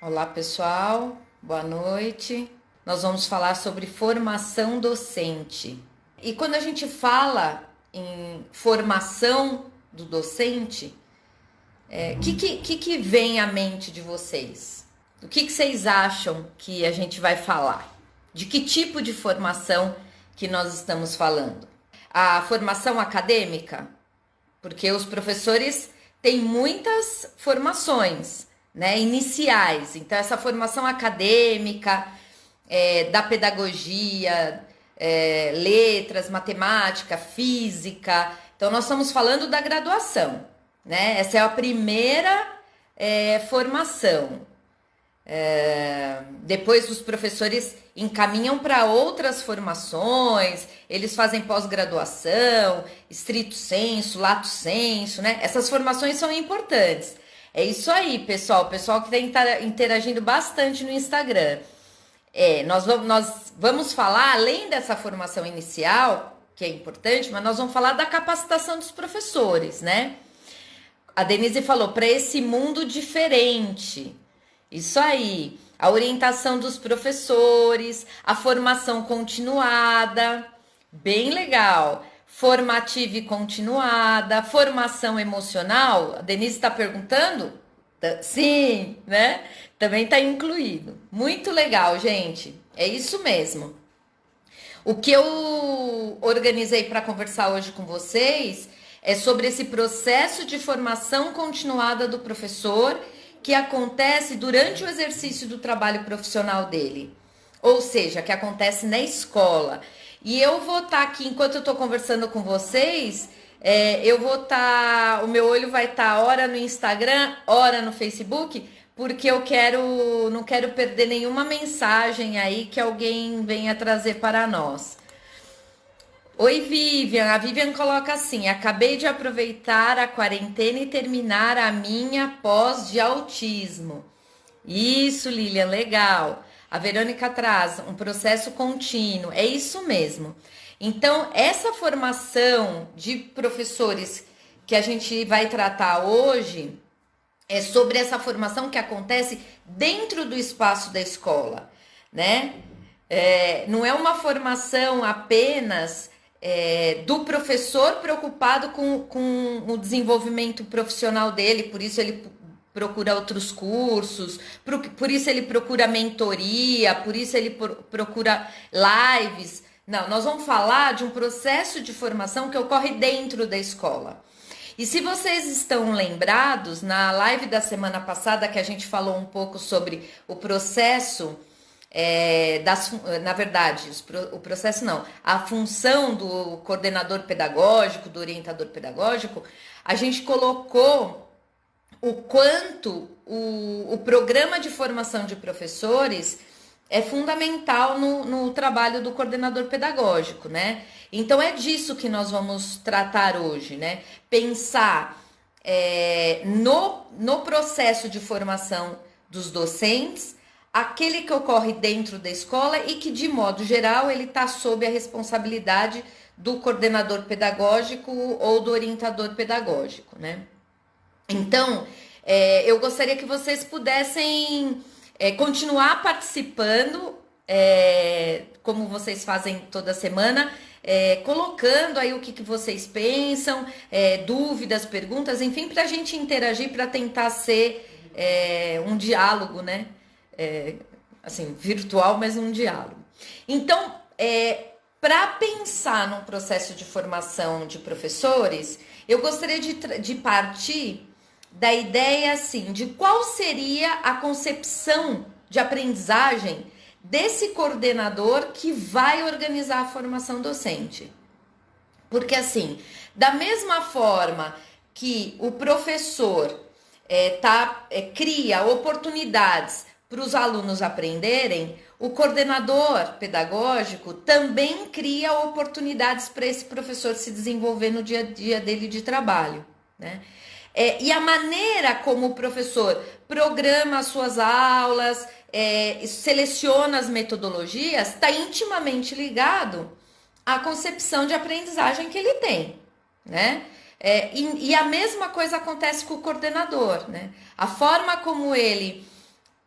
Olá, pessoal. Boa noite. Nós vamos falar sobre formação docente. E quando a gente fala em formação do docente, que vem à mente de vocês? O que vocês acham que a gente vai falar? De que tipo de formação que nós estamos falando? A formação acadêmica? Porque os professores têm muitas formações, né, iniciais. Então, essa formação acadêmica, da pedagogia, letras, matemática, física. Então, nós estamos falando da graduação, né? Essa é a primeira formação. Depois os professores encaminham para outras formações, eles fazem pós-graduação, estrito sensu, lato sensu, né? Essas formações são importantes. É isso aí, pessoal. O pessoal que está interagindo bastante no Instagram. Nós vamos falar, além dessa formação inicial, que é importante, mas nós vamos falar da capacitação dos professores, né? A Denise falou, para esse mundo diferente. Isso aí. A orientação dos professores, a formação continuada, bem legal. Formativa e continuada, formação emocional. A Denise está perguntando? Sim, né? Também está incluído. Muito legal, gente. É isso mesmo. O que eu organizei para conversar hoje com vocês é sobre esse processo de formação continuada do professor que acontece durante o exercício do trabalho profissional dele. Ou seja, que acontece na escola. E eu vou estar aqui, enquanto eu estou conversando com vocês, eu vou estar. O meu olho vai estar ora no Instagram, ora no Facebook, porque não quero perder nenhuma mensagem aí que alguém venha trazer para nós. Oi, Vivian. A Vivian coloca assim: acabei de aproveitar a quarentena e terminar a minha pós de autismo. Isso, Lilian, legal. A Verônica traz um processo contínuo. É isso mesmo. Então, essa formação de professores que a gente vai tratar hoje é sobre essa formação que acontece dentro do espaço da escola, né? Não é uma formação apenas do professor preocupado com o desenvolvimento profissional dele, por isso ele procura outros cursos, por isso ele procura mentoria, por isso ele procura lives. Não, nós vamos falar de um processo de formação que ocorre dentro da escola. E se vocês estão lembrados, na live da semana passada que a gente falou um pouco sobre o processo na verdade, o processo não, a função do coordenador pedagógico, do orientador pedagógico, a gente colocou o quanto o programa de formação de professores é fundamental no trabalho do coordenador pedagógico, né? Então é disso que nós vamos tratar hoje, né? Pensar no processo de formação dos docentes, aquele que ocorre dentro da escola e que, de modo geral, ele está sob a responsabilidade do coordenador pedagógico ou do orientador pedagógico, né? Então, eu gostaria que vocês pudessem continuar participando, como vocês fazem toda semana, colocando aí o que vocês pensam, dúvidas, perguntas, enfim, para a gente interagir, para tentar ser um diálogo, né? Assim, virtual, mas um diálogo. Então, para pensar num processo de formação de professores, eu gostaria de partir da ideia assim, de qual seria a concepção de aprendizagem desse coordenador que vai organizar a formação docente. Porque assim, da mesma forma que o professor cria oportunidades para os alunos aprenderem, o coordenador pedagógico também cria oportunidades para esse professor se desenvolver no dia a dia dele de trabalho, né? E a maneira como o professor programa as suas aulas, seleciona as metodologias, está intimamente ligado à concepção de aprendizagem que ele tem, né? E a mesma coisa acontece com o coordenador, né? A forma como ele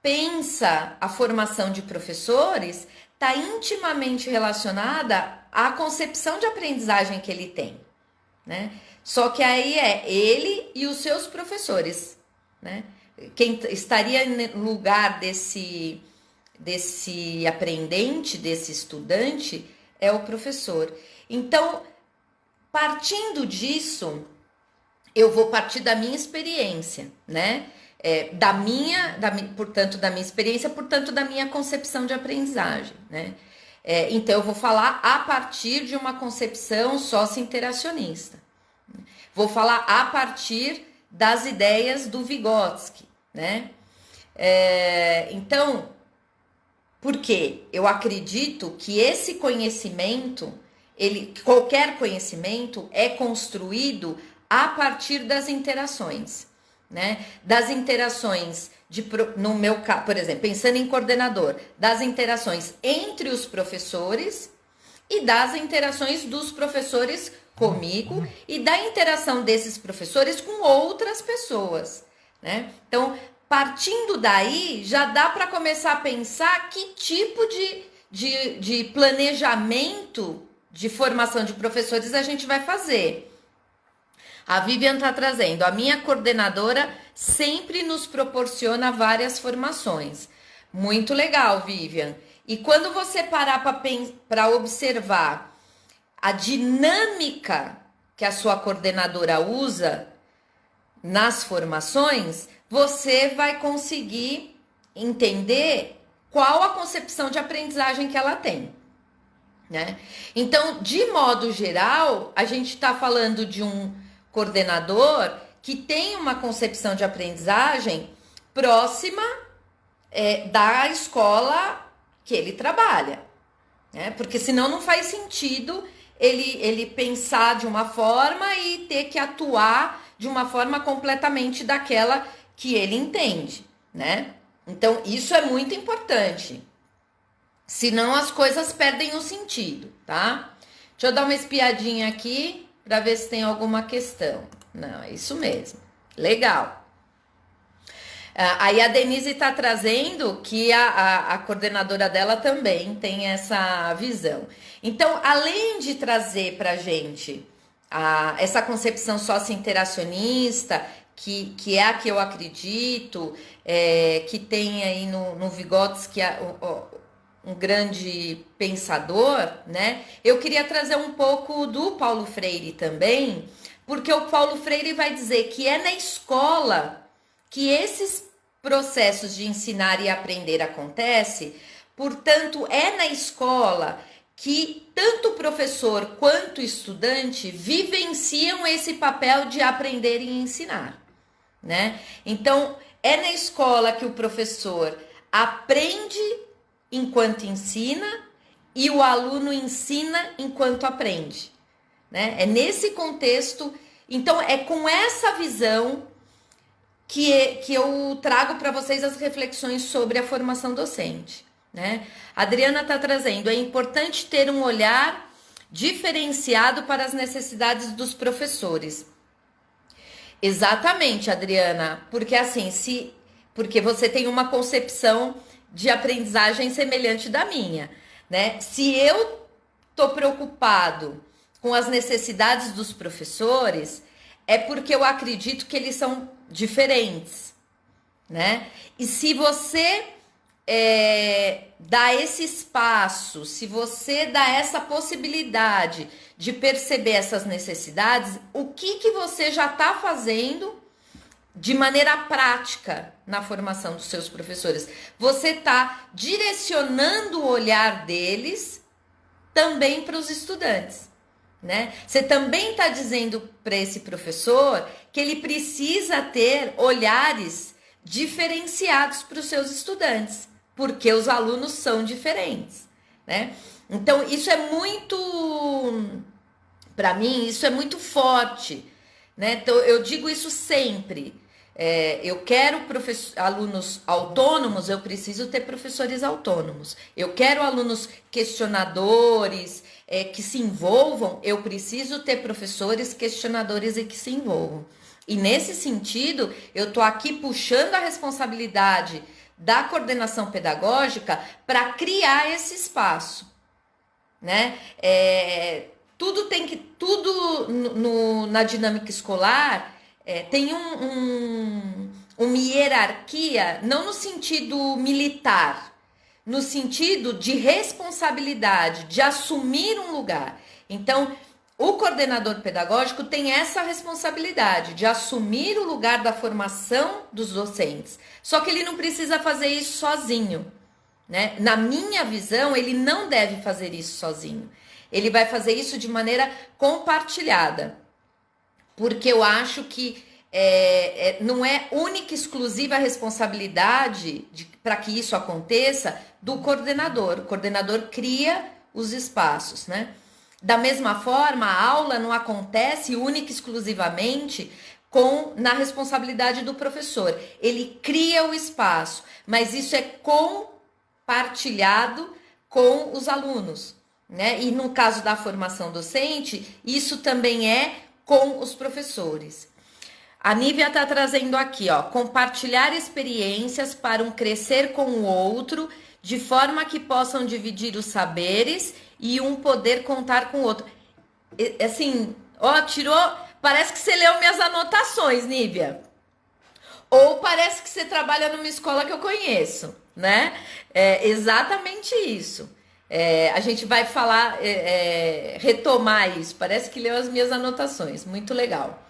pensa a formação de professores está intimamente relacionada à concepção de aprendizagem que ele tem, né? Só que aí é ele e os seus professores, né? Quem estaria no lugar desse aprendente, desse estudante, é o professor. Então, partindo disso, eu vou partir da minha experiência, né? Portanto, da minha experiência, portanto, da minha concepção de aprendizagem, né? Então, eu vou falar a partir de uma concepção socio-interacionista. Vou falar a partir das ideias do Vygotsky, né? Então, por quê? Eu acredito que esse conhecimento, qualquer conhecimento, é construído a partir das interações, né? Das interações, no meu caso, por exemplo, pensando em coordenador, das interações entre os professores e das interações dos professores comigo e da interação desses professores com outras pessoas, né? Então, partindo daí, já dá para começar a pensar que tipo de planejamento de formação de professores a gente vai fazer. A Vivian está trazendo, a minha coordenadora sempre nos proporciona várias formações. Muito legal, Vivian. E quando você parar para observar a dinâmica que a sua coordenadora usa nas formações, você vai conseguir entender qual a concepção de aprendizagem que ela tem, né? Então, de modo geral, a gente está falando de um coordenador que tem uma concepção de aprendizagem próxima da escola que ele trabalha, né? Porque senão não faz sentido ele pensar de uma forma e ter que atuar de uma forma completamente daquela que ele entende, né? Então, isso é muito importante. Senão as coisas perdem o sentido, tá? Deixa eu dar uma espiadinha aqui para ver se tem alguma questão. Não, é isso mesmo. Legal. Aí a Denise está trazendo que a coordenadora dela também tem essa visão. Então, além de trazer para a gente essa concepção socio-interacionista, que é a que eu acredito, que tem aí no Vygotsky um grande pensador, né? Eu queria trazer um pouco do Paulo Freire também, porque o Paulo Freire vai dizer que é na escola que esses processos de ensinar e aprender acontecem, portanto, é na escola que tanto o professor quanto o estudante vivenciam esse papel de aprender e ensinar, né? Então, é na escola que o professor aprende enquanto ensina e o aluno ensina enquanto aprende, né? É nesse contexto. Então, é com essa visão que eu trago para vocês as reflexões sobre a formação docente, né? A Adriana está trazendo, é importante ter um olhar diferenciado para as necessidades dos professores. Exatamente, Adriana, porque assim, porque você tem uma concepção de aprendizagem semelhante da minha, né? Se eu tô preocupado com as necessidades dos professores, é porque eu acredito que eles são diferentes, né? E se você dá esse espaço, se você dá essa possibilidade de perceber essas necessidades, o que você já está fazendo de maneira prática na formação dos seus professores? Você está direcionando o olhar deles também para os estudantes, né? Você também está dizendo para esse professor que ele precisa ter olhares diferenciados para os seus estudantes, porque os alunos são diferentes, né? Então, isso é muito, para mim, isso é muito forte, né? Então, eu digo isso sempre. Eu quero alunos autônomos, eu preciso ter professores autônomos. Eu quero alunos questionadores, que se envolvam, eu preciso ter professores questionadores e que se envolvam. E nesse sentido, eu tô aqui puxando a responsabilidade da coordenação pedagógica para criar esse espaço, né? Na dinâmica escolar tem uma hierarquia, não no sentido militar, no sentido de responsabilidade, de assumir um lugar. Então, o coordenador pedagógico tem essa responsabilidade de assumir o lugar da formação dos docentes. Só que ele não precisa fazer isso sozinho, né? Na minha visão, ele não deve fazer isso sozinho. Ele vai fazer isso de maneira compartilhada, porque eu acho que não é única e exclusiva a responsabilidade para que isso aconteça do coordenador. O coordenador cria os espaços, né? Da mesma forma, a aula não acontece única e exclusivamente na responsabilidade do professor. Ele cria o espaço, mas isso é compartilhado com os alunos, né? E no caso da formação docente, isso também é com os professores. A Nívia está trazendo aqui, ó, compartilhar experiências para um crescer com o outro, de forma que possam dividir os saberes e um poder contar com o outro. Assim, ó, parece que você leu minhas anotações, Nívia. Ou parece que você trabalha numa escola que eu conheço, né? É exatamente isso. A gente vai falar, retomar isso. Parece que leu as minhas anotações. Muito legal.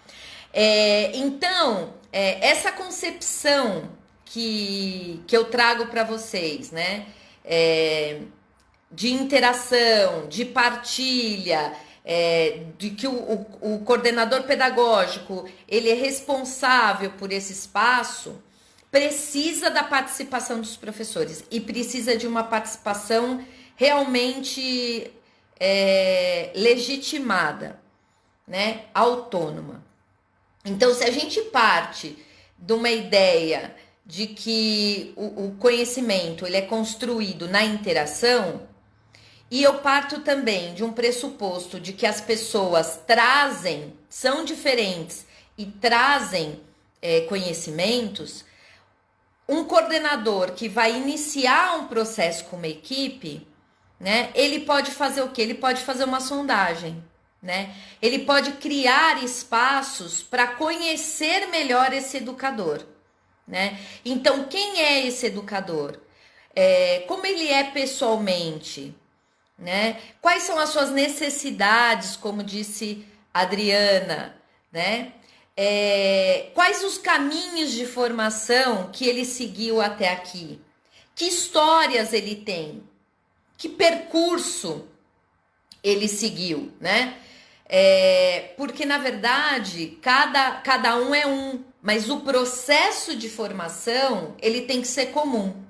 Então, essa concepção que eu trago para vocês, né? De interação, de partilha, de que o coordenador pedagógico ele é responsável por esse espaço, precisa da participação dos professores e precisa de uma participação realmente legitimada, né? Autônoma. Então, se a gente parte de uma ideia de que o conhecimento ele é construído na interação, e eu parto também de um pressuposto de que as pessoas são diferentes e trazem conhecimentos, um coordenador que vai iniciar um processo com uma equipe, né, ele pode fazer o quê? Ele pode fazer uma sondagem, né? Ele pode criar espaços para conhecer melhor esse educador, né? Então, quem é esse educador? Como ele é pessoalmente? Né? Quais são as suas necessidades, como disse a Adriana, né? Quais os caminhos de formação que ele seguiu até aqui? Que histórias ele tem? Que percurso ele seguiu, né? Porque, na verdade, cada um é um, mas o processo de formação, ele tem que ser comum.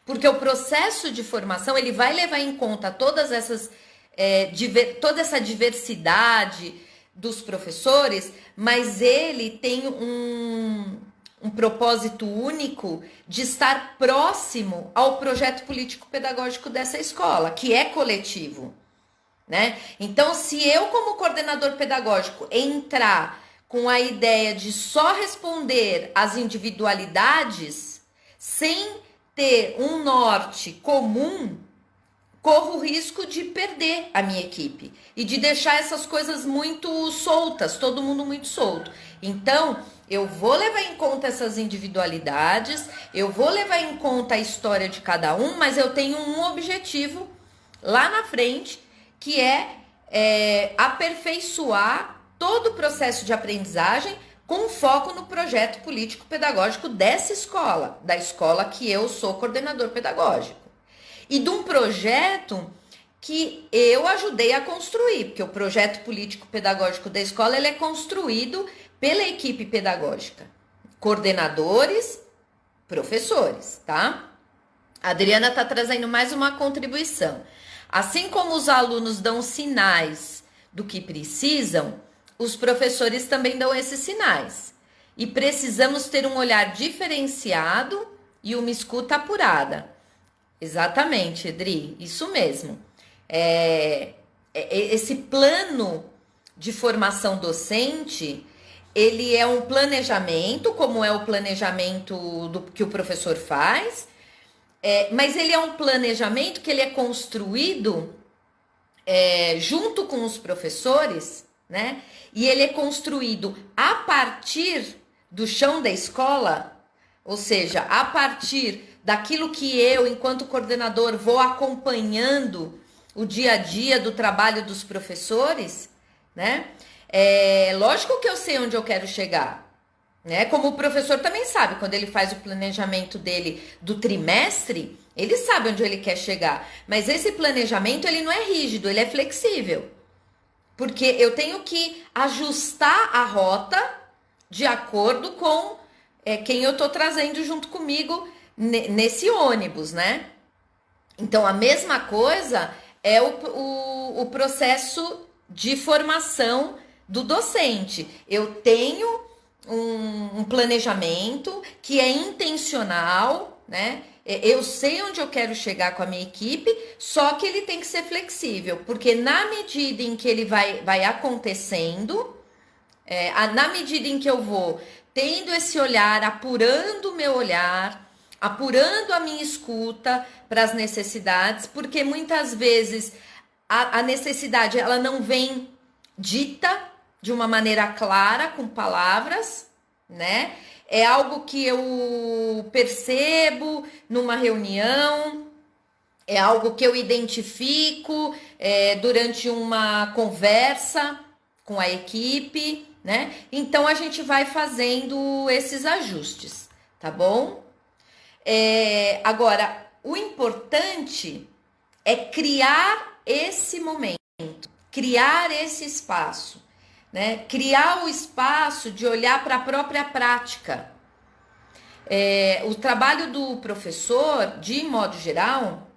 Porque o processo de formação, ele vai levar em conta toda essa diversidade dos professores, mas ele tem um propósito único de estar próximo ao projeto político-pedagógico dessa escola, que é coletivo, né? Então, se eu, como coordenador pedagógico, entrar com a ideia de só responder às individualidades, sem ter um norte comum, corro o risco de perder a minha equipe e de deixar essas coisas muito soltas, todo mundo muito solto. Então, eu vou levar em conta essas individualidades, eu vou levar em conta a história de cada um, mas eu tenho um objetivo lá na frente, que é aperfeiçoar todo o processo de aprendizagem com foco no projeto político-pedagógico dessa escola, da escola que eu sou coordenador pedagógico. E de um projeto que eu ajudei a construir, porque o projeto político-pedagógico da escola ele é construído pela equipe pedagógica, coordenadores, professores, tá? A Adriana está trazendo mais uma contribuição. Assim como os alunos dão sinais do que precisam, os professores também dão esses sinais. E precisamos ter um olhar diferenciado e uma escuta apurada. Exatamente, Edri, isso mesmo. Esse plano de formação docente, ele é um planejamento, como é o planejamento que o professor faz, mas ele é um planejamento que ele é construído junto com os professores, né? E ele é construído a partir do chão da escola, ou seja, a partir daquilo que eu, enquanto coordenador, vou acompanhando o dia a dia do trabalho dos professores, né? Lógico que eu sei onde eu quero chegar, né? Como o professor também sabe, quando ele faz o planejamento dele do trimestre, ele sabe onde ele quer chegar. Mas esse planejamento, ele não é rígido, ele é flexível. Porque eu tenho que ajustar a rota de acordo com quem eu estou trazendo junto comigo nesse ônibus, né? Então, a mesma coisa é o processo de formação do docente. Eu tenho um planejamento que é intencional, né? Eu sei onde eu quero chegar com a minha equipe, só que ele tem que ser flexível, porque na medida em que ele vai acontecendo, na medida em que eu vou tendo esse olhar, apurando o meu olhar, apurando a minha escuta para as necessidades, porque muitas vezes a necessidade ela não vem dita de uma maneira clara, com palavras, né? É algo que eu percebo numa reunião, é algo que eu identifico durante uma conversa com a equipe, né? Então a gente vai fazendo esses ajustes, tá bom? Agora, o importante é criar esse momento, criar esse espaço, né? Criar o espaço de olhar para a própria prática. O trabalho do professor, de modo geral,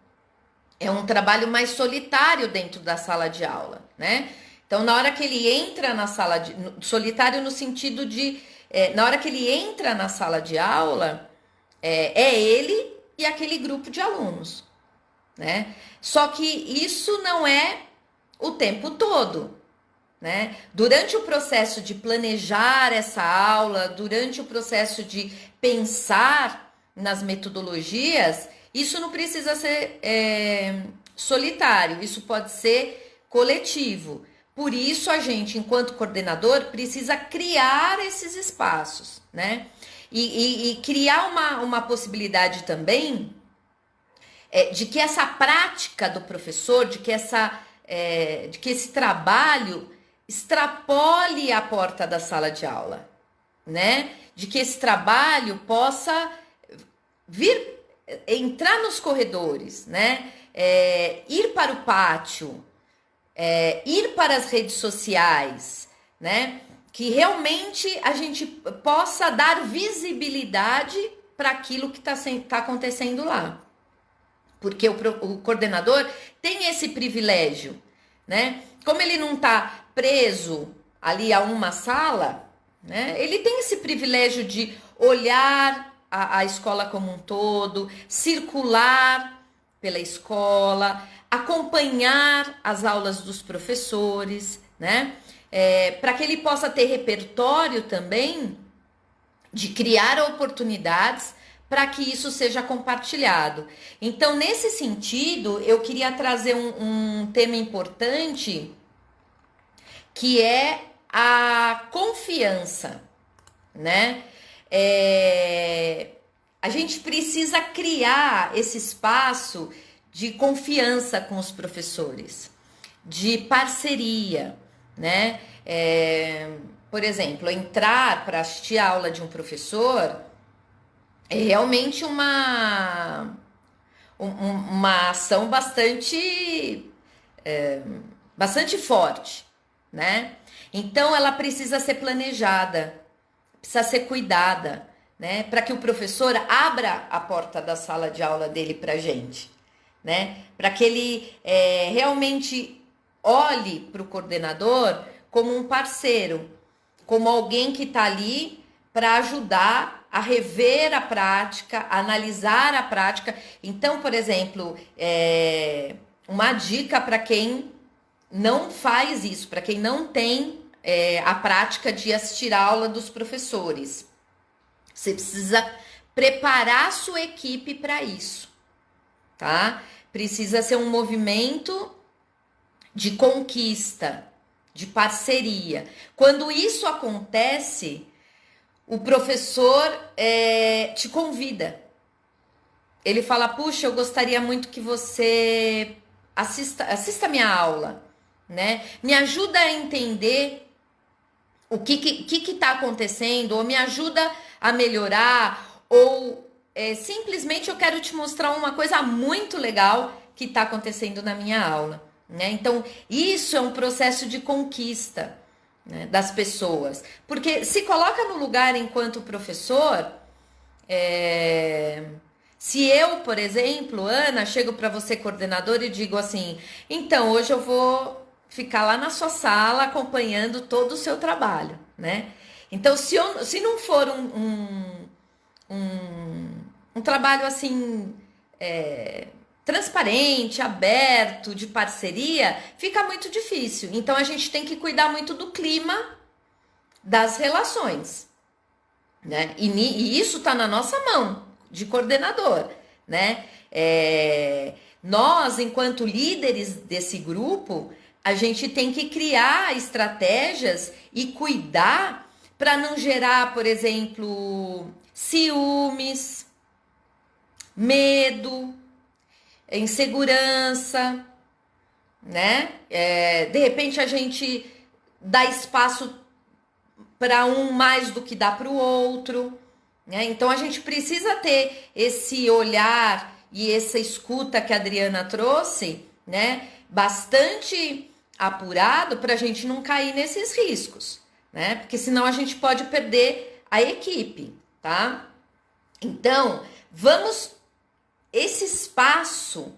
é um trabalho mais solitário dentro da sala de aula, né? Então, na hora que ele entra na sala de... Solitário no sentido de... na hora que ele entra na sala de aula, é ele e aquele grupo de alunos, né? Só que isso não é o tempo todo, né? Durante o processo de planejar essa aula, durante o processo de pensar nas metodologias, isso não precisa ser solitário, isso pode ser coletivo. Por isso, a gente, enquanto coordenador, precisa criar esses espaços, né? E criar uma possibilidade também de que essa prática do professor, de que esse trabalho extrapole a porta da sala de aula, né? De que esse trabalho possa entrar nos corredores, né? Ir para o pátio, ir para as redes sociais, né? Que realmente a gente possa dar visibilidade para aquilo que está acontecendo lá. Porque o coordenador tem esse privilégio, né? Como ele não está preso ali a uma sala, né? Ele tem esse privilégio de olhar a escola como um todo, circular pela escola, acompanhar as aulas dos professores, né? Para que ele possa ter repertório também de criar oportunidades para que isso seja compartilhado. Então, nesse sentido, eu queria trazer um tema importante, que é a confiança, né? A gente precisa criar esse espaço de confiança com os professores, de parceria, né? Por exemplo, entrar para assistir a aula de um professor é realmente uma ação bastante forte, né? Então, ela precisa ser planejada, precisa ser cuidada, né? Para que o professor abra a porta da sala de aula dele para a gente, né? Para que ele realmente olhe para o coordenador como um parceiro, como alguém que está ali para ajudar a rever a prática, a analisar a prática. Então, por exemplo, uma dica para quem não faz isso, para quem não tem a prática de assistir a aula dos professores. Você precisa preparar a sua equipe para isso, tá? Precisa ser um movimento de conquista, de parceria. Quando isso acontece, o professor te convida. Ele fala, puxa, eu gostaria muito que você assista a minha aula, né? Me ajuda a entender o que tá acontecendo, ou me ajuda a melhorar, ou simplesmente eu quero te mostrar uma coisa muito legal que está acontecendo na minha aula, né? Então, isso é um processo de conquista, né, das pessoas. Porque se coloca no lugar enquanto professor, se eu, por exemplo, Ana, chego para você, coordenadora, e digo assim, então, hoje eu vou ficar lá na sua sala acompanhando todo o seu trabalho, né? Então, se não for um trabalho assim, transparente, aberto, de parceria, fica muito difícil. Então, a gente tem que cuidar muito do clima das relações, né? E isso está na nossa mão, de coordenador, né? Nós, enquanto líderes desse grupo, a gente tem que criar estratégias e cuidar para não gerar, por exemplo, ciúmes, medo, insegurança, né? De repente a gente dá espaço para um mais do que dá para o outro, né? Então a gente precisa ter esse olhar e essa escuta que a Adriana trouxe, né? Bastante apurado para a gente não cair nesses riscos, né? Porque senão a gente pode perder a equipe, tá? Então, esse espaço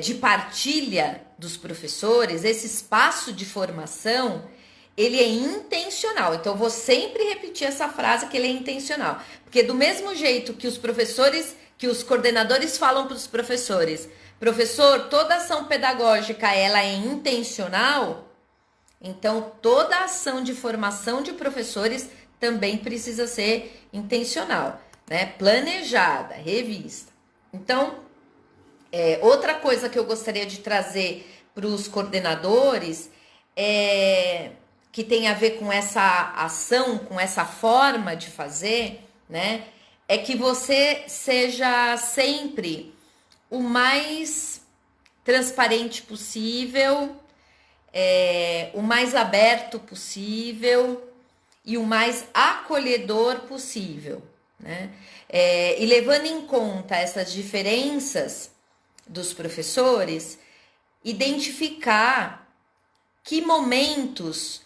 de partilha dos professores, esse espaço de formação, ele é intencional. Então, eu vou sempre repetir essa frase que ele é intencional. Porque do mesmo jeito que os professores, que os coordenadores falam para os professores, professor, toda ação pedagógica, ela é intencional, então toda ação de formação de professores também precisa ser intencional, né? Planejada, revista. Então, outra coisa que eu gostaria de trazer para os coordenadores que tem a ver com essa ação, com essa forma de fazer, né? É que você seja sempre o mais transparente possível, o mais aberto possível e o mais acolhedor possível, né? E levando em conta essas diferenças dos professores, identificar que momentos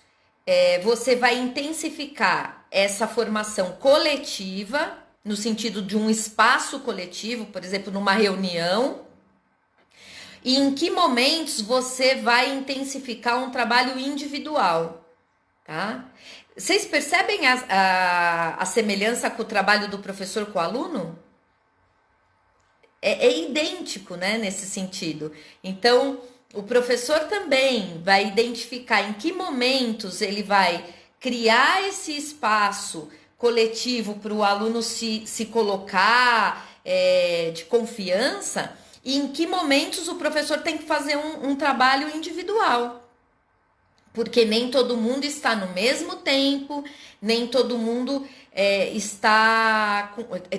você vai intensificar essa formação coletiva, no sentido de um espaço coletivo, por exemplo, numa reunião, e em que momentos você vai intensificar um trabalho individual, tá? Vocês percebem a semelhança com o trabalho do professor com o aluno? É idêntico, né, nesse sentido. Então, o professor também vai identificar em que momentos ele vai criar esse espaço coletivo para o aluno se colocar de confiança, e em que momentos o professor tem que fazer um trabalho individual. Porque nem todo mundo está no mesmo tempo, nem todo mundo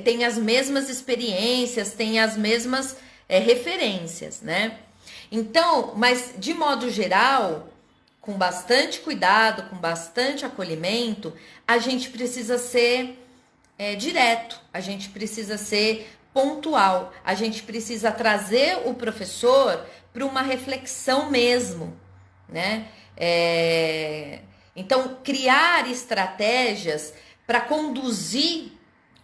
tem as mesmas experiências, tem as mesmas referências, né? Então, mas de modo geral, com bastante cuidado, com bastante acolhimento, a gente precisa ser direto, a gente precisa ser pontual, a gente precisa trazer o professor para uma reflexão mesmo, né? Então, criar estratégias para conduzir,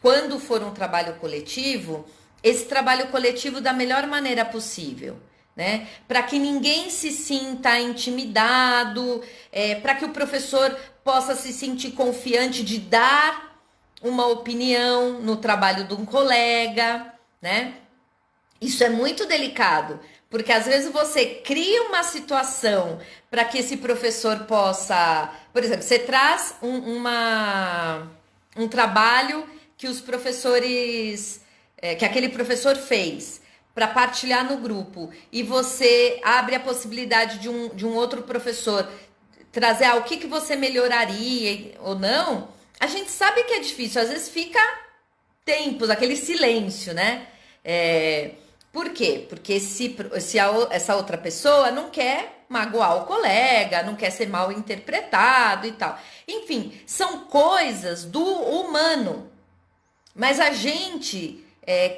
quando for um trabalho coletivo, esse trabalho coletivo da melhor maneira possível, né? Para que ninguém se sinta intimidado, para que o professor possa se sentir confiante de dar uma opinião no trabalho de um colega, né? Isso é muito delicado, Porque às vezes você cria uma situação para que esse professor possa, por exemplo, você traz um trabalho que os professores, que aquele professor fez para partilhar no grupo e você abre a possibilidade de um outro professor trazer o que você melhoraria ou não, a gente sabe que é difícil, às vezes fica tempos, aquele silêncio, né? Por quê? Porque essa outra pessoa não quer magoar o colega, não quer ser mal interpretado e tal. Enfim, são coisas do humano. Mas a gente,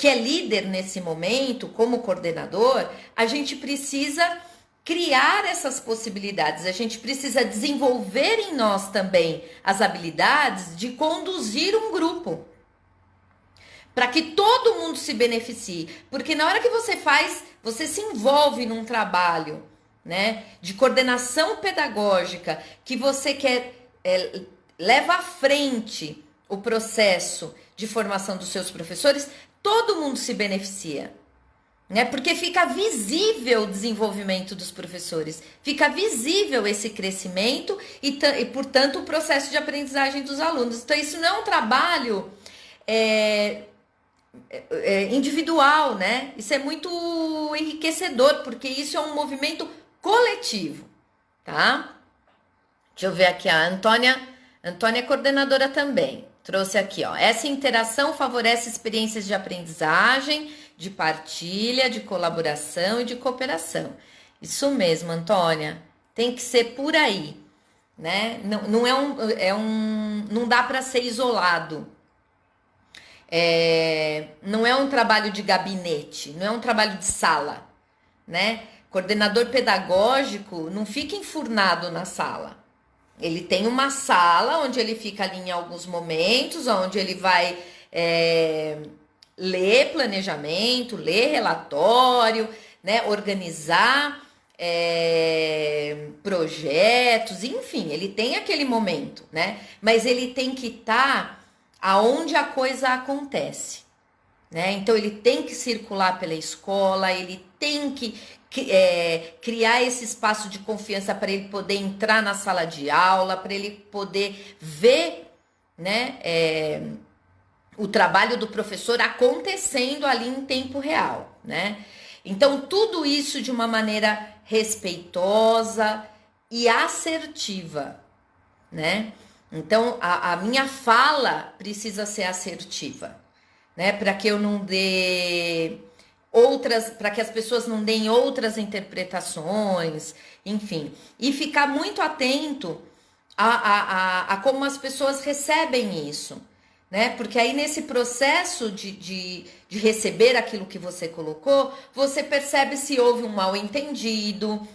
que é líder nesse momento, como coordenador, a gente precisa criar essas possibilidades, a gente precisa desenvolver em nós também as habilidades de conduzir um grupo, para que todo mundo se beneficie. Porque na hora que você se envolve num trabalho, né, de coordenação pedagógica, que você quer leva à frente o processo de formação dos seus professores, todo mundo se beneficia, né? Porque fica visível o desenvolvimento dos professores, fica visível esse crescimento e portanto, o processo de aprendizagem dos alunos. Então, isso não é um trabalho individual, né? Isso é muito enriquecedor, porque isso é um movimento coletivo, tá? Deixa eu ver aqui, a Antônia é coordenadora também. Trouxe aqui, ó. Essa interação favorece experiências de aprendizagem, de partilha, de colaboração e de cooperação. Isso mesmo, Antônia. Tem que ser por aí, né? Não não dá para ser isolado. Não é um trabalho de gabinete, não é um trabalho de sala, né? Coordenador pedagógico não fica enfurnado na sala. Ele tem uma sala onde ele fica ali em alguns momentos, onde ele vai ler planejamento, ler relatório, né? Organizar projetos, enfim, ele tem aquele momento, né? Mas ele tem que estar aonde a coisa acontece, né? Então ele tem que circular pela escola, ele tem que criar esse espaço de confiança para ele poder entrar na sala de aula, para ele poder ver, né, o trabalho do professor acontecendo ali em tempo real, né? Então tudo isso de uma maneira respeitosa e assertiva, né? Então a minha fala precisa ser assertiva, né? Para que eu não dê para que as pessoas não deem outras interpretações, enfim, e ficar muito atento a como as pessoas recebem isso, né? Porque aí nesse processo de receber aquilo que você colocou, você percebe se houve um mal-entendido,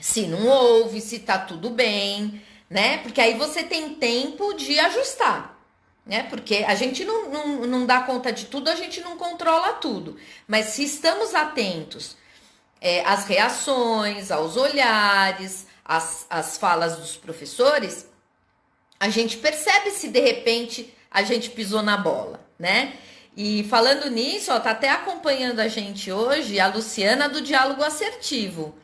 se não houve, se tá tudo bem, né? Porque aí você tem tempo de ajustar, né? Porque a gente não dá conta de tudo, a gente não controla tudo. Mas se estamos atentos às reações, aos olhares, às falas dos professores, a gente percebe se de repente a gente pisou na bola, né? E falando nisso, ó, tá até acompanhando a gente hoje a Luciana do Diálogo Assertivo,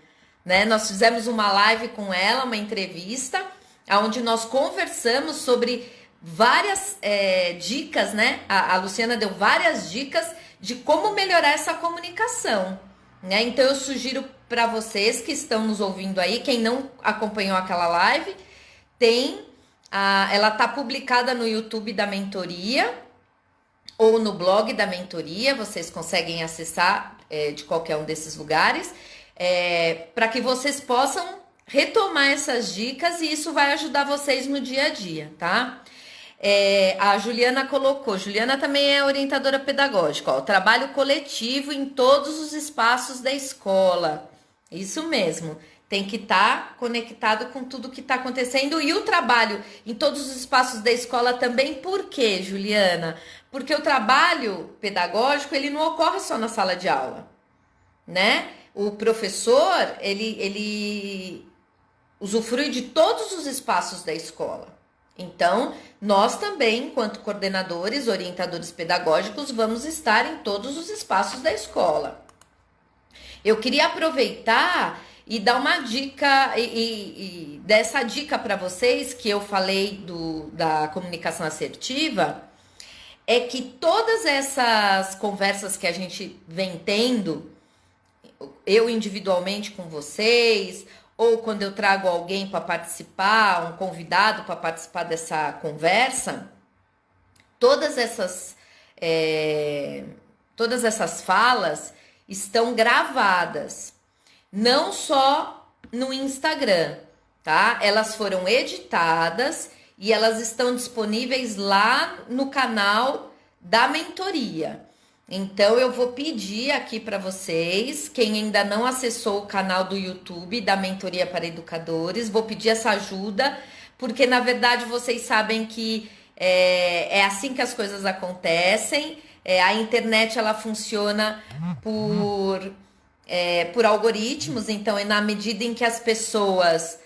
né? Nós fizemos uma live com ela, uma entrevista, onde nós conversamos sobre várias dicas, né? A Luciana deu várias dicas de como melhorar essa comunicação, né? Então eu sugiro para vocês que estão nos ouvindo aí, quem não acompanhou aquela live, ela tá publicada no YouTube da mentoria ou no blog da mentoria, vocês conseguem acessar de qualquer um desses lugares, para que vocês possam retomar essas dicas e isso vai ajudar vocês no dia a dia, tá? A Juliana colocou, Juliana também é orientadora pedagógica, ó, o trabalho coletivo em todos os espaços da escola. Isso mesmo, tem que estar conectado com tudo que está acontecendo e o trabalho em todos os espaços da escola também. Por quê, Juliana? Porque o trabalho pedagógico, ele não ocorre só na sala de aula, né? O professor, ele usufrui de todos os espaços da escola. Então, nós também, enquanto coordenadores, orientadores pedagógicos, vamos estar em todos os espaços da escola. Eu queria aproveitar e dar uma dica e dessa dica para vocês que eu falei da comunicação assertiva, é que todas essas conversas que a gente vem tendo, eu individualmente com vocês, ou quando eu trago alguém para participar, um convidado para participar dessa conversa, todas essas, é, todas essas falas estão gravadas, não só no Instagram, tá? Elas foram editadas e elas estão disponíveis lá no canal da mentoria. Então eu vou pedir aqui para vocês, quem ainda não acessou o canal do YouTube da Mentoria para Educadores, vou pedir essa ajuda, porque na verdade vocês sabem que é assim que as coisas acontecem. A internet ela funciona por algoritmos, então é na medida em que as pessoas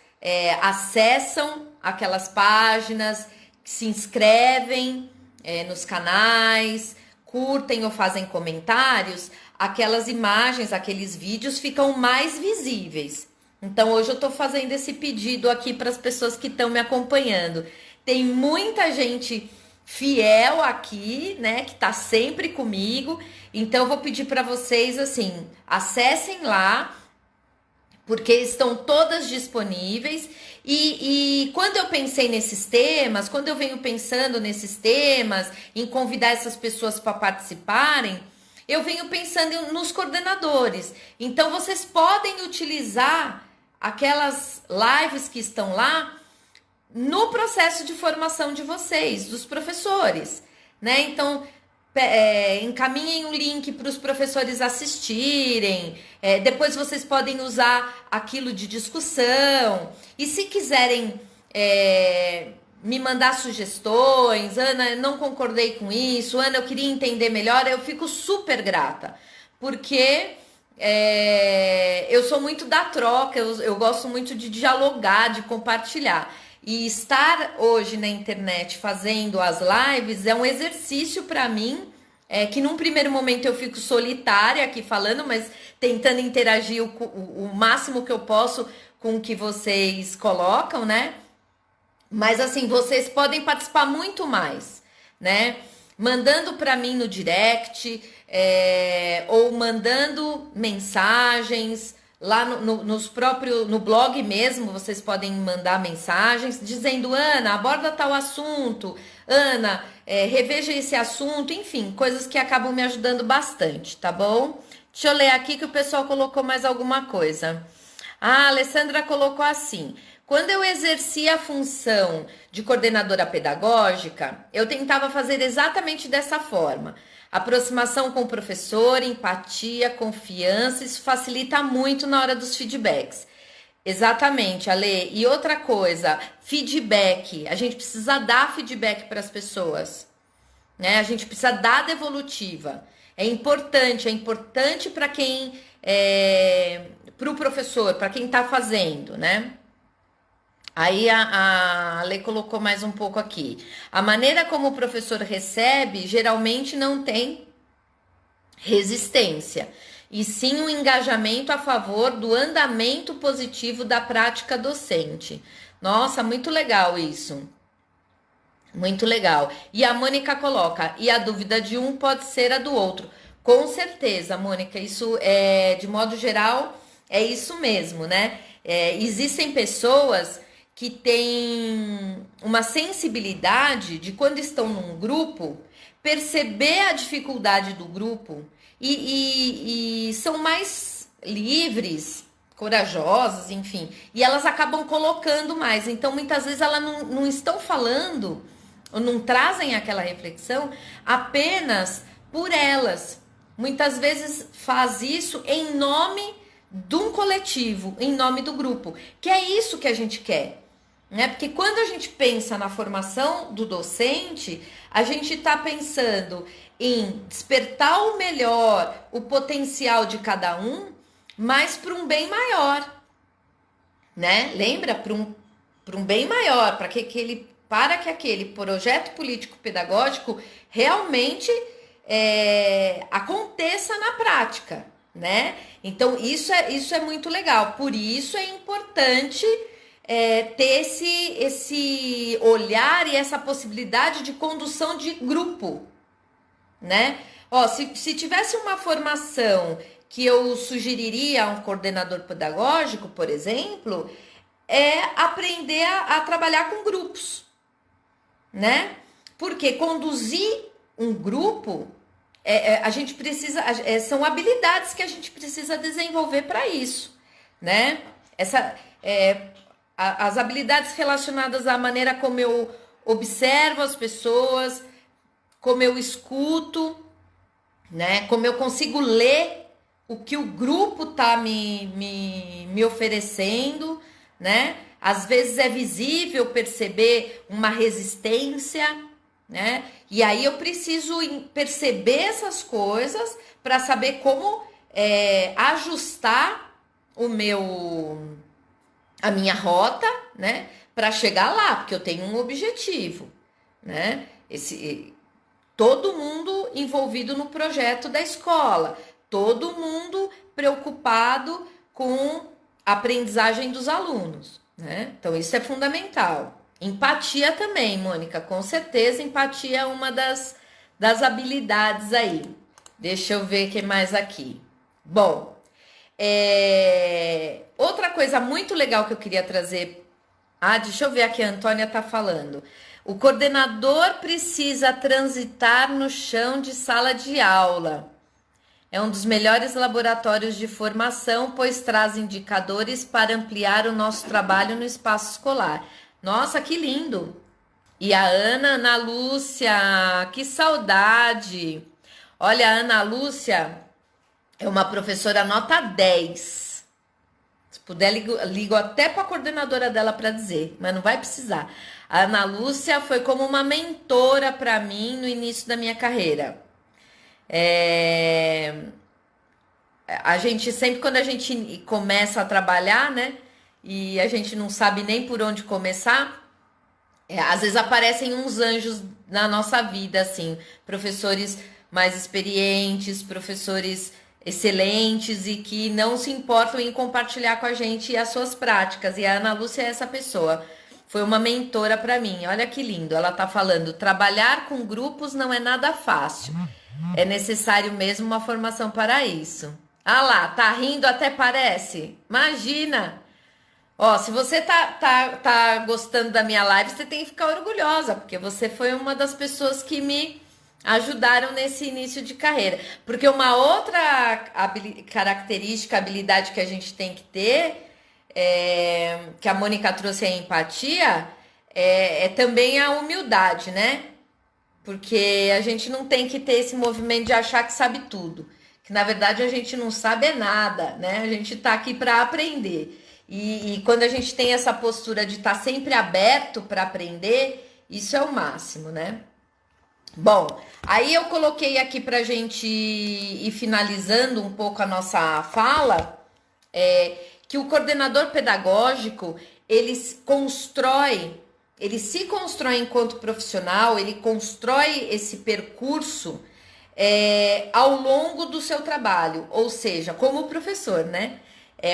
acessam aquelas páginas, se inscrevem nos canais, curtem ou fazem comentários, aquelas imagens, aqueles vídeos ficam mais visíveis. Então hoje eu estou fazendo esse pedido aqui para as pessoas que estão me acompanhando. Tem muita gente fiel aqui, né, que tá sempre comigo. Então eu vou pedir para vocês assim, acessem lá, porque estão todas disponíveis. E quando eu pensei nesses temas, quando eu venho pensando nesses temas, em convidar essas pessoas para participarem, eu venho pensando nos coordenadores. Então vocês podem utilizar aquelas lives que estão lá no processo de formação de vocês, dos professores, né? Então, encaminhem um link para os professores assistirem, depois vocês podem usar aquilo de discussão, e se quiserem me mandar sugestões, Ana, eu não concordei com isso, Ana, eu queria entender melhor, eu fico super grata, porque eu sou muito da troca, eu gosto muito de dialogar, de compartilhar. E estar hoje na internet fazendo as lives é um exercício para mim, que num primeiro momento eu fico solitária aqui falando, mas tentando interagir o máximo que eu posso com o que vocês colocam, né? Mas assim, vocês podem participar muito mais, né? Mandando para mim no direct, ou mandando mensagens. Lá no blog mesmo, vocês podem mandar mensagens dizendo: Ana, aborda tal assunto, Ana, reveja esse assunto, enfim, coisas que acabam me ajudando bastante, tá bom? Deixa eu ler aqui que o pessoal colocou mais alguma coisa. A Alessandra colocou assim: quando eu exercia a função de coordenadora pedagógica, eu tentava fazer exatamente dessa forma. Aproximação com o professor, empatia, confiança, isso facilita muito na hora dos feedbacks. Exatamente, Ale. E outra coisa, feedback. A gente precisa dar feedback para as pessoas, né? A gente precisa dar devolutiva. É importante para quem para o professor, para quem está fazendo, né? Aí a Lei colocou mais um pouco aqui. A maneira como o professor recebe geralmente não tem resistência, e sim um engajamento a favor do andamento positivo da prática docente. Nossa, muito legal isso. Muito legal. E a Mônica coloca: e a dúvida de um pode ser a do outro. Com certeza, Mônica, isso de modo geral, é isso mesmo, né? Existem pessoas que têm uma sensibilidade de, quando estão num grupo, perceber a dificuldade do grupo e são mais livres, corajosas, enfim, e elas acabam colocando mais. Então, muitas vezes, elas não estão falando ou não trazem aquela reflexão apenas por elas. Muitas vezes faz isso em nome de um coletivo, em nome do grupo, que é isso que a gente quer, né? Porque quando a gente pensa na formação do docente, a gente está pensando em despertar o melhor, o potencial de cada um, mas para um bem maior, né? Lembra? Para um bem maior, para que aquele projeto político-pedagógico realmente aconteça na prática, né? Então, isso é muito legal. Por isso é importante ter esse olhar e essa possibilidade de condução de grupo, né? Ó, se tivesse uma formação que eu sugeriria a um coordenador pedagógico, por exemplo, é aprender a trabalhar com grupos, né? Porque conduzir um grupo, a gente precisa, são habilidades que a gente precisa desenvolver para isso, né? Essa, as habilidades relacionadas à maneira como eu observo as pessoas, como eu escuto, né? Como eu consigo ler o que o grupo tá me oferecendo, né? Às vezes é visível perceber uma resistência, né? E aí eu preciso perceber essas coisas para saber como ajustar a minha rota, né? Para chegar lá, porque eu tenho um objetivo, né? Todo mundo envolvido no projeto da escola, todo mundo preocupado com a aprendizagem dos alunos, né? Então, isso é fundamental. Empatia também, Mônica, com certeza, empatia é uma das habilidades aí. Deixa eu ver o que mais aqui. Bom, outra coisa muito legal que eu queria trazer. Ah, deixa eu ver aqui, a Antônia tá falando. O coordenador precisa transitar no chão de sala de aula. É um dos melhores laboratórios de formação, pois traz indicadores para ampliar o nosso trabalho no espaço escolar. Nossa, que lindo! E a Ana Lúcia, que saudade! Olha, a Ana Lúcia é uma professora nota 10. Se puder, ligo até para a coordenadora dela para dizer, mas não vai precisar. A Ana Lúcia foi como uma mentora para mim no início da minha carreira. A gente sempre, quando a gente começa a trabalhar, né? E a gente não sabe nem por onde começar, às vezes aparecem uns anjos na nossa vida, assim, professores mais experientes, professores excelentes e que não se importam em compartilhar com a gente as suas práticas. E a Ana Lúcia é essa pessoa. Foi uma mentora para mim. Olha que lindo. Ela tá falando: trabalhar com grupos não é nada fácil. É necessário mesmo uma formação para isso. Ah lá, tá rindo até parece. Imagina! Ó, se você tá gostando da minha live, você tem que ficar orgulhosa, porque você foi uma das pessoas que me ajudaram nesse início de carreira. Porque uma outra característica, habilidade que a gente tem que ter, que a Mônica trouxe a empatia, é também a humildade, né? Porque a gente não tem que ter esse movimento de achar que sabe tudo. Que na verdade a gente não sabe é nada, né? A gente tá aqui para aprender. E quando a gente tem essa postura de estar sempre aberto para aprender, isso é o máximo, né? Bom, aí eu coloquei aqui para a gente ir finalizando um pouco a nossa fala, que o coordenador pedagógico ele se constrói enquanto profissional, ele constrói esse percurso ao longo do seu trabalho, ou seja, como professor, né?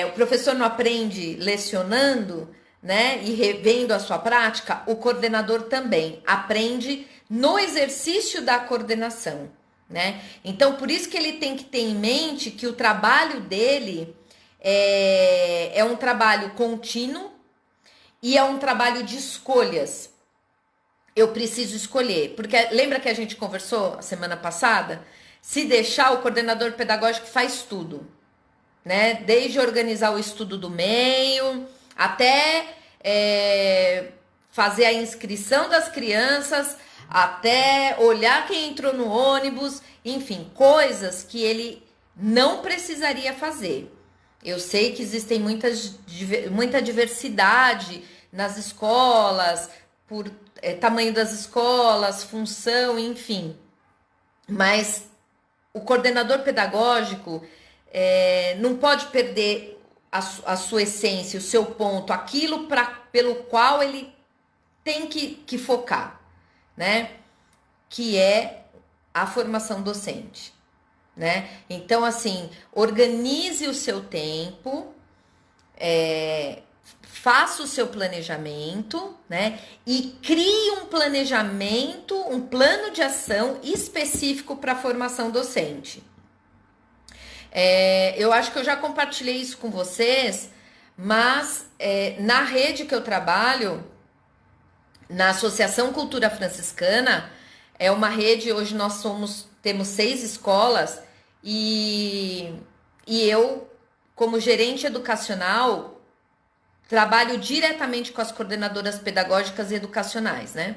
O professor não aprende lecionando, né? E revendo a sua prática, o coordenador também aprende no exercício da coordenação, né? Então, por isso que ele tem que ter em mente que o trabalho dele é um trabalho contínuo e é um trabalho de escolhas. Eu preciso escolher, porque lembra que a gente conversou a semana passada? Se deixar, o coordenador pedagógico faz tudo, né? Desde organizar o estudo do meio, até fazer a inscrição das crianças, até olhar quem entrou no ônibus, enfim, coisas que ele não precisaria fazer. Eu sei que existem muita diversidade nas escolas, por tamanho das escolas, função, enfim. Mas o coordenador pedagógico não pode perder a sua essência, o seu ponto, aquilo pelo qual ele tem que focar, né? Que é a formação docente. né? Então, assim, organize o seu tempo, faça o seu planejamento, né? E crie um planejamento, um plano de ação específico para a formação docente. Eu acho que eu já compartilhei isso com vocês, mas na rede que eu trabalho, na Associação Cultura Franciscana, é uma rede, hoje temos 6 escolas e eu, como gerente educacional, trabalho diretamente com as coordenadoras pedagógicas e educacionais, né?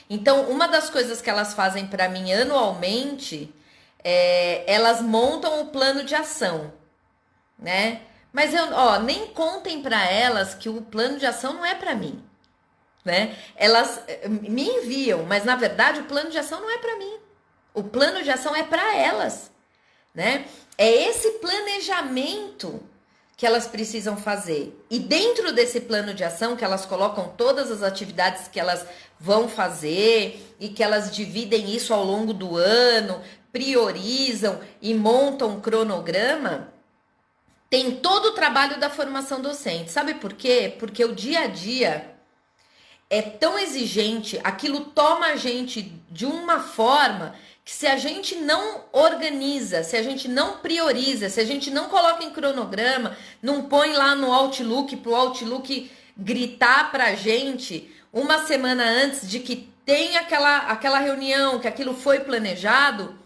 Então, uma das coisas que elas fazem para mim anualmente elas montam o plano de ação, né? Mas nem contem para elas que o plano de ação não é para mim, né? Elas me enviam, mas na verdade o plano de ação não é para mim. O plano de ação é para elas, né? É esse planejamento que elas precisam fazer. E dentro desse plano de ação que elas colocam todas as atividades que elas vão fazer e que elas dividem isso ao longo do ano, priorizam e montam um cronograma, tem todo o trabalho da formação docente. Sabe por quê? Porque o dia a dia é tão exigente, aquilo toma a gente de uma forma que se a gente não organiza, se a gente não prioriza, se a gente não coloca em cronograma, não põe lá no Outlook, para o Outlook gritar para a gente uma semana antes de que tem aquela reunião, que aquilo foi planejado,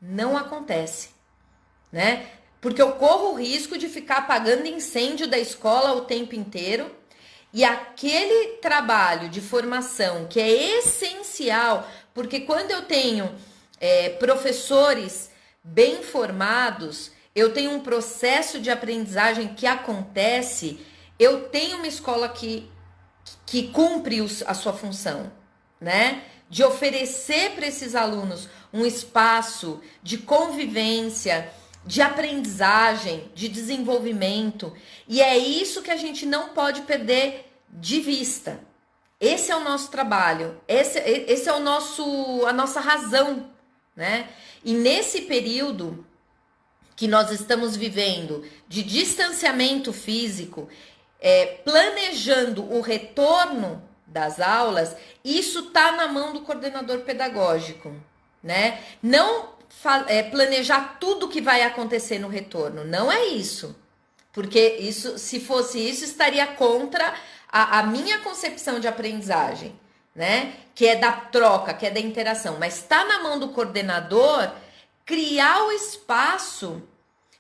não acontece, né? Porque eu corro o risco de ficar apagando incêndio da escola o tempo inteiro. E aquele trabalho de formação que é essencial, porque quando eu tenho professores bem formados, eu tenho um processo de aprendizagem que acontece, eu tenho uma escola que cumpre a sua função, né? De oferecer para esses alunos um espaço de convivência, de aprendizagem, de desenvolvimento. E é isso que a gente não pode perder de vista. Esse é o nosso trabalho, esse é a nossa razão, né? E nesse período que nós estamos vivendo de distanciamento físico, planejando o retorno das aulas, isso está na mão do coordenador pedagógico, né? Não planejar tudo que vai acontecer no retorno, não é isso. Porque isso, se fosse isso, estaria contra a minha concepção de aprendizagem, né? Que é da troca, que é da interação. Mas está na mão do coordenador criar o espaço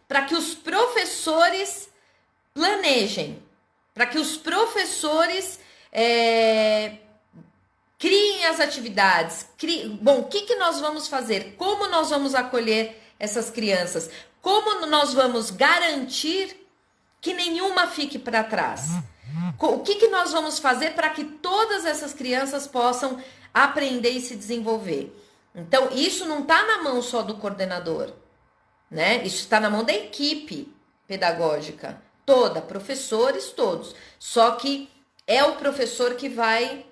para que os professores planejem, para que os professores criem as atividades. Bom, o que nós vamos fazer? Como nós vamos acolher essas crianças? Como nós vamos garantir que nenhuma fique para trás? O que nós vamos fazer para que todas essas crianças possam aprender e se desenvolver? Então, isso não está na mão só do coordenador, né? Isso está na mão da equipe pedagógica toda, professores todos. Só que é o professor que vai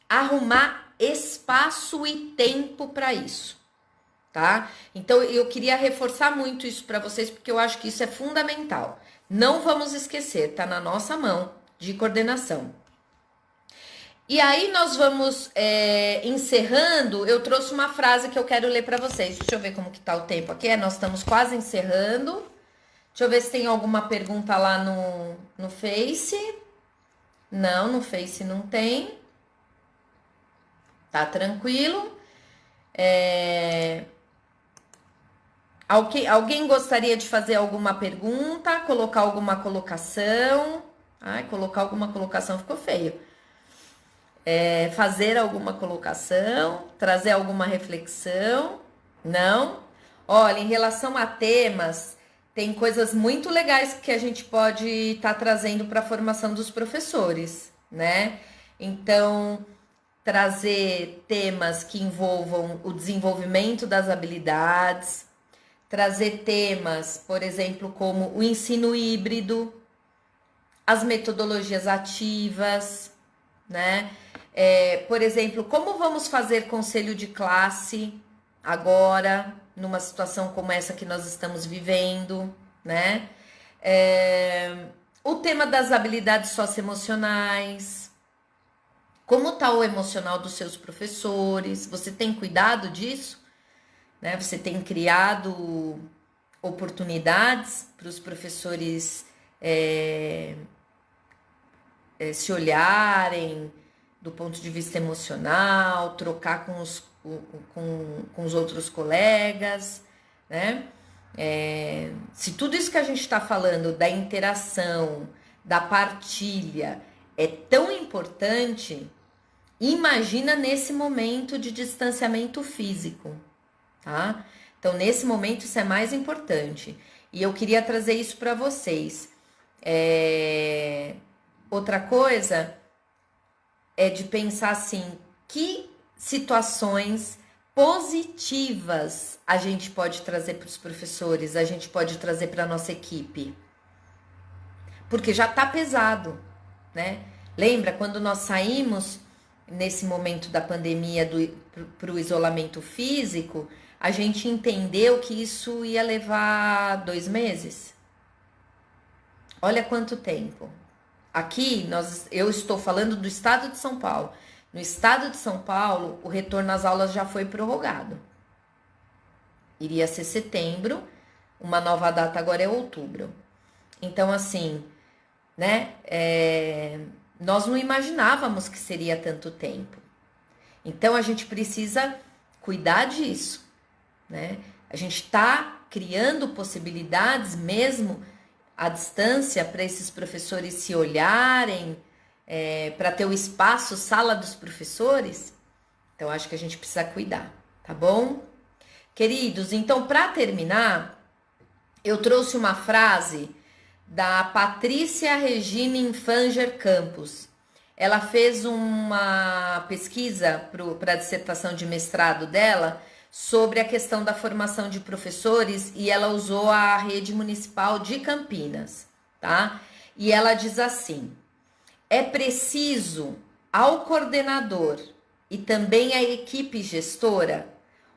arrumar espaço e tempo para isso, tá? Então, eu queria reforçar muito isso para vocês, porque eu acho que isso é fundamental. Não vamos esquecer, tá na nossa mão de coordenação. E aí nós vamos encerrando. Eu trouxe uma frase que eu quero ler para vocês. Deixa eu ver como que tá o tempo aqui. Nós estamos quase encerrando. Deixa eu ver se tem alguma pergunta lá no Face. Não, no Face não tem. Tá tranquilo. Alguém gostaria de fazer alguma pergunta? Colocar alguma colocação? Ai, colocar alguma colocação ficou feio. Fazer alguma colocação? Trazer alguma reflexão? Não? Olha, em relação a temas, tem coisas muito legais que a gente pode estar trazendo para a formação dos professores, né? Então, trazer temas que envolvam o desenvolvimento das habilidades, trazer temas, por exemplo, como o ensino híbrido, as metodologias ativas, né? Por exemplo, como vamos fazer conselho de classe agora, numa situação como essa que nós estamos vivendo, né? O tema das habilidades socioemocionais, como está o emocional dos seus professores, você tem cuidado disso, né? Você tem criado oportunidades para os professores se olharem do ponto de vista emocional, trocar com os outros colegas, né? Se tudo isso que a gente está falando da interação, da partilha é tão importante, imagina nesse momento de distanciamento físico, tá? Então, nesse momento, isso é mais importante. E eu queria trazer isso para vocês. Outra coisa é de pensar assim, que situações positivas a gente pode trazer para os professores, a gente pode trazer para a nossa equipe. Porque já está pesado, né? Lembra quando nós saímos nesse momento da pandemia para o isolamento físico, a gente entendeu que isso ia levar 2 meses. Olha quanto tempo. Aqui, eu estou falando do estado de São Paulo. No estado de São Paulo, o retorno às aulas já foi prorrogado. Iria ser setembro, uma nova data agora é outubro. Então, assim, né? Nós não imaginávamos que seria tanto tempo. Então, a gente precisa cuidar disso, né? A gente está criando possibilidades mesmo à distância para esses professores se olharem, para ter o espaço sala dos professores. Então, acho que a gente precisa cuidar, tá bom? Queridos, então, para terminar, eu trouxe uma frase da Patrícia Regina Infanger Campos. Ela fez uma pesquisa para a dissertação de mestrado dela sobre a questão da formação de professores e ela usou a rede municipal de Campinas, tá? E ela diz assim: é preciso ao coordenador e também à equipe gestora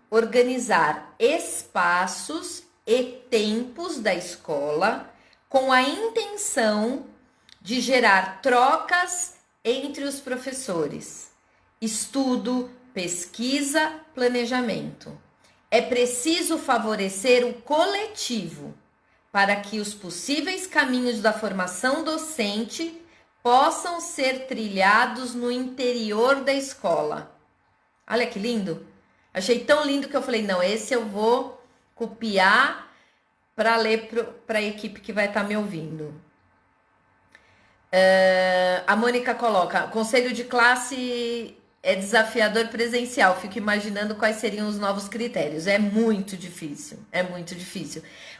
organizar espaços e tempos da escola com a intenção de gerar trocas entre os professores, estudo, pesquisa, planejamento. É preciso favorecer o coletivo para que os possíveis caminhos da formação docente possam ser trilhados no interior da escola. Olha que lindo! Achei tão lindo que eu falei, não, esse eu vou copiar para ler para a equipe que vai estar me ouvindo. A Mônica coloca, conselho de classe é desafiador presencial, fico imaginando quais seriam os novos critérios. É muito difícil.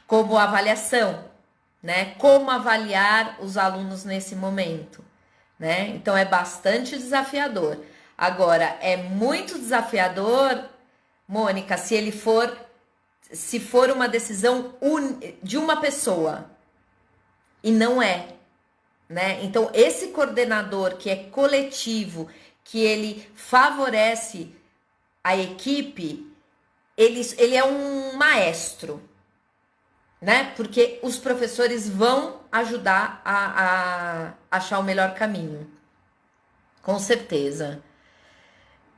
Como avaliação, né? Como avaliar os alunos nesse momento, né? Então é bastante desafiador. Agora, é muito desafiador, Mônica, se for uma decisão de uma pessoa, e não é, né? Então, esse coordenador que é coletivo, que ele favorece a equipe, ele é um maestro, né? Porque os professores vão ajudar a achar o melhor caminho. Com certeza.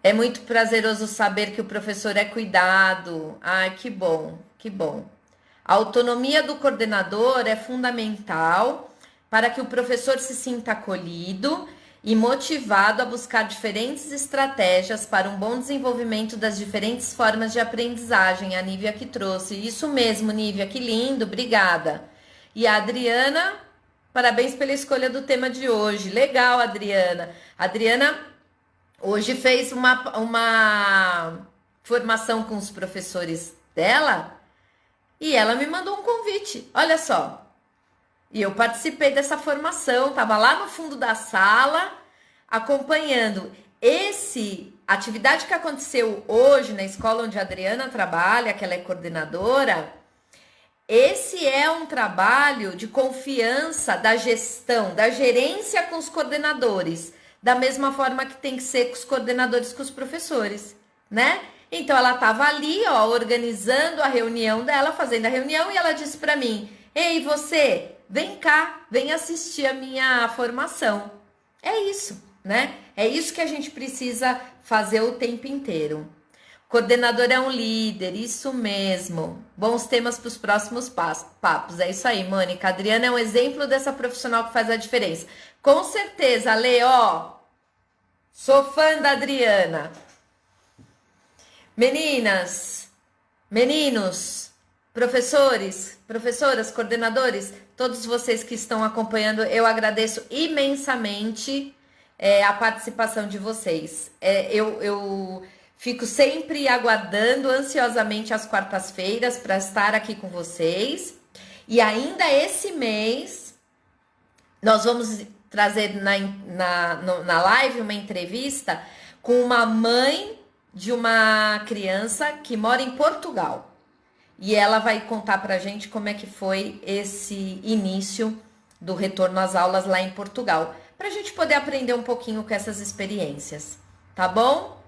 É muito prazeroso saber que o professor é cuidado. Ai, que bom, que bom. A autonomia do coordenador é fundamental para que o professor se sinta acolhido e motivado a buscar diferentes estratégias para um bom desenvolvimento das diferentes formas de aprendizagem. A Nívia que trouxe. Isso mesmo, Nívia, que lindo, obrigada. E a Adriana, parabéns pela escolha do tema de hoje. Legal, Adriana. Adriana hoje fez uma formação com os professores dela e ela me mandou um convite. Olha só. E eu participei dessa formação, estava lá no fundo da sala, acompanhando atividade que aconteceu hoje na escola onde a Adriana trabalha, que ela é coordenadora. Esse é um trabalho de confiança da gestão, da gerência com os coordenadores, da mesma forma que tem que ser com os coordenadores com os professores, né? Então ela estava ali, ó, organizando a reunião dela, fazendo a reunião, e ela disse para mim: Ei, você, vem cá, vem assistir a minha formação. É isso, né? É isso que a gente precisa fazer o tempo inteiro. Coordenador é um líder, isso mesmo. Bons temas para os próximos papos. É isso aí, Mônica. A Adriana é um exemplo dessa profissional que faz a diferença. Com certeza, Lê, ó. Sou fã da Adriana. Meninas, meninos, professores, professoras, coordenadores, todos vocês que estão acompanhando, eu agradeço imensamente a participação de vocês. Eu fico sempre aguardando ansiosamente as quartas-feiras para estar aqui com vocês. E ainda esse mês, nós vamos trazer na live uma entrevista com uma mãe de uma criança que mora em Portugal. E ela vai contar pra gente como é que foi esse início do retorno às aulas lá em Portugal, pra gente poder aprender um pouquinho com essas experiências, tá bom?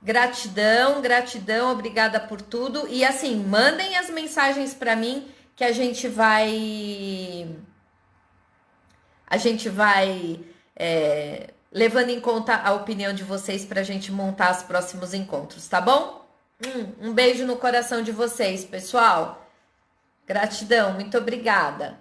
Gratidão, gratidão, obrigada por tudo. E assim, mandem as mensagens pra mim que a gente vai levando em conta a opinião de vocês para a gente montar os próximos encontros, tá bom? Um beijo no coração de vocês, pessoal. Gratidão, muito obrigada.